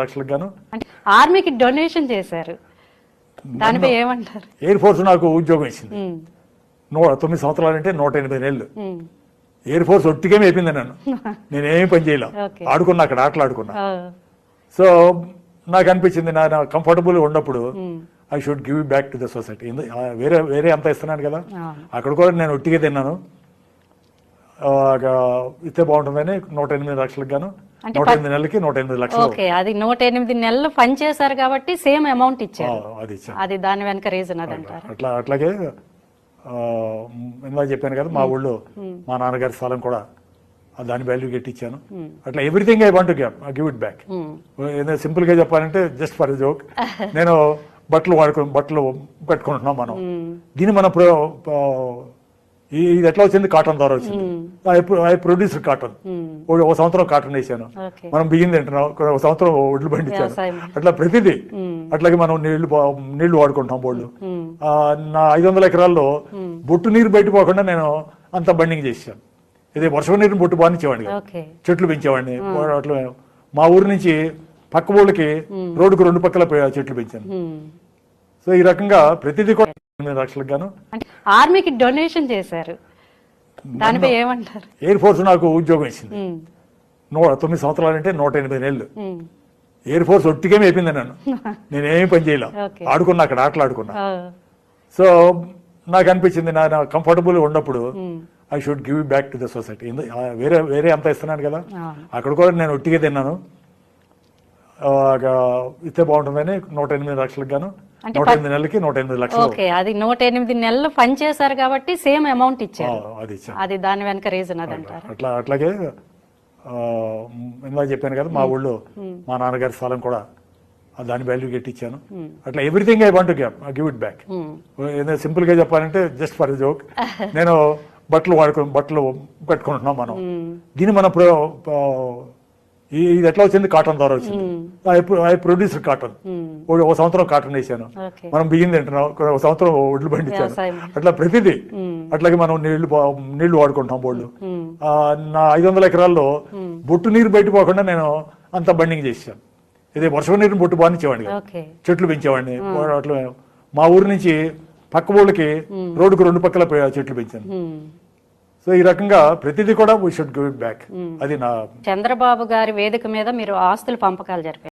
లక్షలకు గాను అంటే ఆర్మీకి డొనేషన్ చేశారు, దానిపై ఏమంటారు? ఎయిర్ ఫోర్స్ నాకు ఉద్యోగం ఇచ్చింది. 9 సంవత్సరాలు అంటే 108 నెలలు ఎయిర్ ఫోర్స్ ఒట్టిగా అయిపోయింది నన్ను. నేనేమి పని చేయలే, ఆడుకున్నా, అక్కడ ఆటలు ఆడుకున్నా. సో నాకు అనిపించింది నా కంఫర్టబుల్ ఉన్నప్పుడు I should give back to the society. వేరే వేరే అంతా ఇస్తున్నాను కదా, అక్కడ కూడా నేను ఒట్టిగా తిన్నాను. ఇస్తే బాగుంటుందని 108 లక్షలకు గాను 108 నెలలకి 108 లక్షలు. ఓకే, అది 108 నెలలు పని చేశారు కాబట్టి సేమ్ అమౌంట్ ఇచ్చారు. అది దాని వెనక రీజన్ అది అంటారు. అట్లాగే ఇందా చెప్పాను కదా, మా ఊళ్ళో మా నాన్నగారి స్థలం కూడా దాని వాల్యూ గట్టిచ్చాను. అట్లా everything I want to give it back. Simple గా చెప్పాలంటే జస్ట్ ఫర్ జోక్, నేను బట్టలు కట్టుకుంటున్నాం మనం. దీన్ని మనం ఇది ఎట్లా వచ్చింది? కాటన్ ద్వారా వచ్చింది. I produce cotton. ఒక సంవత్సరం కాటన్ వేసాను, మనం బియ్యం తింటున్నాం. ఒక సంవత్సరం ఒడ్లు పండించాను. అట్లా ప్రతిదీ. అట్లాగే మనం నీళ్లు వాడుకుంటాం బోళ్ళు. నా 500 ఎకరాల్లో బొట్టు నీరు బయటపోకుండా నేను అంత బండింగ్ చేశాను. ఇది వర్షం నీరుని బొట్టు బానిచ్చేవాడిని, చెట్లు పెంచేవాడిని. అట్లా మా ఊరి నుంచి పక్క ఊళ్ళకి రోడ్డుకు 2 పక్కల చెట్లు పెంచాను. సో ఈ రకంగా ప్రతిదీ కూడా 8 లక్షలకు గాను ఆర్మీకి డొనేషన్ చేశారు, దానిపై ఏమంటారు? ఎయిర్ ఫోర్స్ నాకు ఉద్యోగం ఇచ్చింది. 9 సంవత్సరాలు అంటే 108 నెలలు ఎయిర్ ఫోర్స్ ఒట్టిగా అయిపోయింది నన్ను. నేనేమి పని చేయలే, ఆడుకున్నా, అక్కడ ఆటలు ఆడుకున్నా. సో నాకు అనిపించింది నా కంఫర్టబుల్ ఉన్నప్పుడు I should give back to the society. వేరే వేరే అంతా ఇస్తున్నాను కదా, అక్కడ కూడా నేను ఒట్టిగా తిన్నాను. ఇస్తే బాగుంటుందని 108 లక్షలకు గాను 108 నెలలకి 108 లక్షలు. ఓకే, అది 108 నెలలు పని చేశారు కాబట్టి సేమ్ అమౌంట్ ఇచ్చారు. అది దాని వెనక రీజన్ అది అంటారు. అట్లాగే ఇందా చెప్పాను కదా, మా ఊళ్ళో మా నాన్నగారి స్థలం కూడా దాని వాల్యూ గట్టిచ్చాను. అట్లా everything I want to give it back. Simple గా చెప్పాలంటే జస్ట్ ఫర్ జోక్, నేను బట్టలు కట్టుకుంటున్నాం మనం. దీన్ని మనం ఇది ఎట్లా వచ్చింది? కాటన్ ద్వారా వచ్చింది. I produce cotton. ఒక సంవత్సరం కాటన్ వేసాను, మనం బియ్యం తింటున్నాం. ఒక సంవత్సరం ఒడ్లు పండించాను. అట్లా ప్రతిదీ. అట్లాగే మనం నీళ్లు వాడుకుంటాం బోళ్ళు. నా 500 ఎకరాల్లో బొట్టు నీరు బయటపోకుండా నేను అంత బండింగ్ చేశాను. ఇది వర్షం నీరుని బొట్టు బానిచ్చేవాడిని, చెట్లు పెంచేవాడిని. అట్లా మా ఊరి నుంచి పక్క ఊళ్ళకి రోడ్డుకు 2 పక్కల చెట్లు పెంచాను. సో ఈ రకంగా ప్రతిదీ కూడా we should give it back. అది నా చంద్రబాబు గారి వేదిక మీద మీరు ఆస్తుల పంపకాలు జరిపారు.